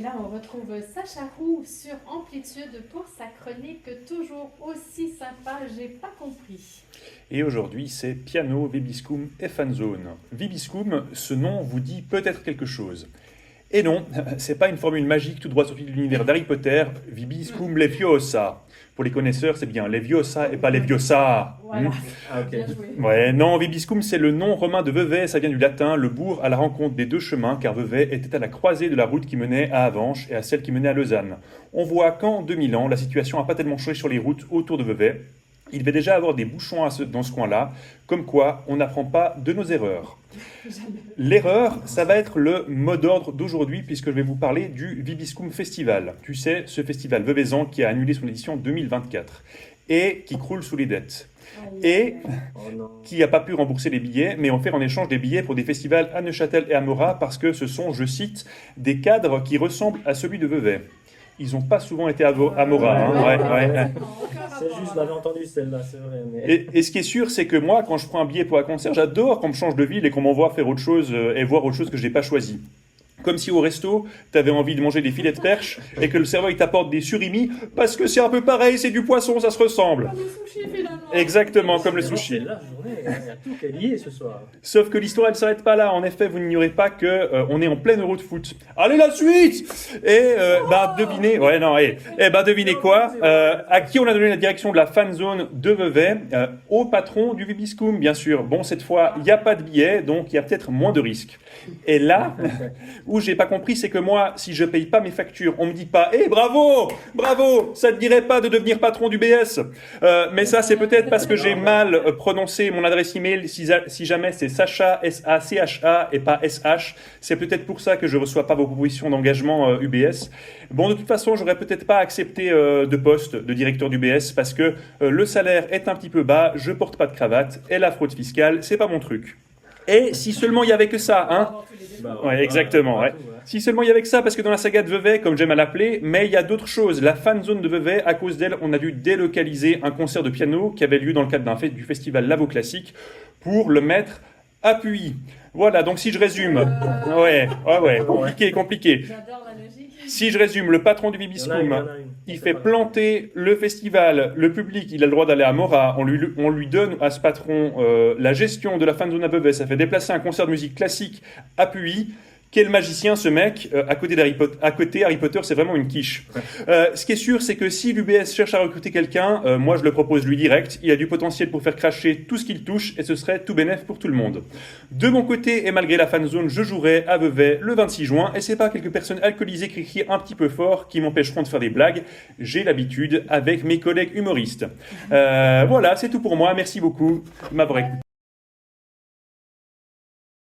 là, on retrouve Sacha Roux sur Amplitude pour sa chronique toujours aussi sympa, j'ai pas compris. Et aujourd'hui, c'est piano, vibiscum et fanzone. Vibiscum, ce nom vous dit peut-être quelque chose. Et non, c'est pas une formule magique tout droit sortie de l'univers d'Harry Potter, vibiscum leviosa. Pour les connaisseurs, c'est bien leviosa et pas leviosa. Voilà, Ah, ok. bien joué. Ouais, non, vibiscum, c'est le nom romain de Vevey, ça vient du latin, le bourg à la rencontre des deux chemins, car Vevey était à la croisée de la route qui menait à Avenches et à celle qui menait à Lausanne. On voit qu'en 2000 ans, la situation n'a pas tellement changé sur les routes autour de Vevey. Il devait déjà avoir des bouchons dans ce coin-là, comme quoi on n'apprend pas de nos erreurs. L'erreur, ça va être le mot d'ordre d'aujourd'hui, puisque je vais vous parler du Vibiscum Festival. Tu sais, ce festival veveysan qui a annulé son édition 2024 et qui croule sous les dettes. Et Oh non. qui n'a pas pu rembourser les billets, mais offert en échange des billets pour des festivals à Neuchâtel et à Morat, parce que ce sont, je cite, des cadres qui ressemblent à celui de Vevey. Ils n'ont pas souvent été à Morat. Hein, ouais. C'est juste, je l'avais entendu celle-là, c'est vrai. Mais... Et ce qui est sûr, c'est que moi, quand je prends un billet pour un concert, j'adore qu'on me change de ville et qu'on m'envoie faire autre chose et voir autre chose que je n'ai pas choisi. Comme si au resto, tu avais envie de manger des filets de perche et que le serveur il t'apporte des surimi parce que c'est un peu pareil, c'est du poisson, ça se ressemble. Comme les sushis finalement. Exactement, comme le C'est sushi. la journée, il y a tout qui est lié ce soir. Sauf que l'histoire, elle ne s'arrête pas là. En effet, vous n'ignorez pas que on est en plein Euro de foot. Allez, la suite. Et devinez, ouais, non, devinez quoi à qui on a donné la direction de la fan zone de Vevey Au patron du Vibiscum, bien sûr. Bon, cette fois, il n'y a pas de billet, donc il y a peut-être moins de risques. Et là, où j'ai pas compris, c'est que moi, si je paye pas mes factures, on me dit pas, bravo, bravo, ça te dirait pas de devenir patron du BS. Mais ça, c'est peut-être parce que j'ai mal prononcé mon adresse email. Si jamais c'est Sacha, S-A-C-H-A et pas S-H, c'est peut-être pour ça que je reçois pas vos propositions d'engagement UBS. Bon, de toute façon, j'aurais peut-être pas accepté de poste de directeur d'UBS parce que le salaire est un petit peu bas, je porte pas de cravate et la fraude fiscale, c'est pas mon truc. Et si seulement il y avait que ça, hein. Ouais, exactement. Ouais. Si seulement il y avait que ça, parce que dans la saga de Vevey, comme j'aime à l'appeler, mais il y a d'autres choses. La fan zone de Vevey, à cause d'elle, on a dû délocaliser un concert de piano qui avait lieu dans le cadre du festival Lavo Classique pour le mettre à Puy. Voilà, donc si je résume, ouais, compliqué. J'adore la logique. Si je résume, le patron du Vibiscum, il fait planter le festival, le public, il a le droit d'aller à Morat, on lui donne à ce patron la gestion de la fan zone à Vevey, ça fait déplacer un concert de musique classique à Puy. Quel magicien ce mec, à côté Harry Potter, c'est vraiment une quiche. Ce qui est sûr, c'est que si l'UBS cherche à recruter quelqu'un, moi je le propose lui direct, il a du potentiel pour faire cracher tout ce qu'il touche et ce serait tout bénef pour tout le monde. De mon côté, et malgré la fanzone, je jouerai à Vevey le 26 juin et c'est pas quelques personnes alcoolisées qui crient un petit peu fort qui m'empêcheront de faire des blagues, j'ai l'habitude avec mes collègues humoristes. Voilà, c'est tout pour moi, merci beaucoup de m'avoir écouté.